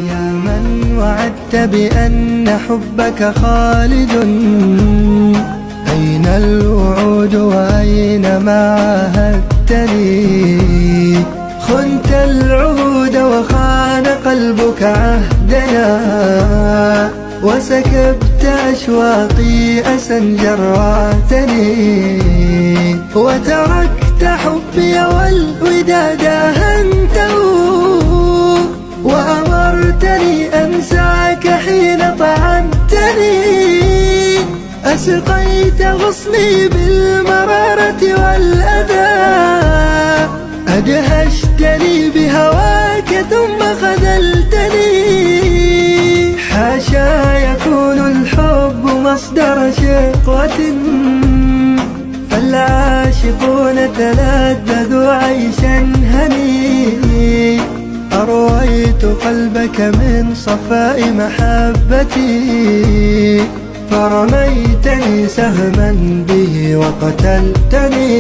يا من وعدت بأن حبك خالد، أين الوعود وأين ما عاهدتني؟ خنت العهود وخان قلبك عهدنا، وسكبت أشواقي أسا جرعتني، وتركت حبي والوداد هنته، وأمرتني أنساك حين طعنتني. أسقيت غصني بالمرارة والأذى، أدهشتني بهواك ثم خذلتني. حاشا يكون الحب مصدر شقوة، فالعاشقون تلذذوا عيشا هني. أرويت قلبك من صفاء محبتي، فرميتني سهما به وقتلتني.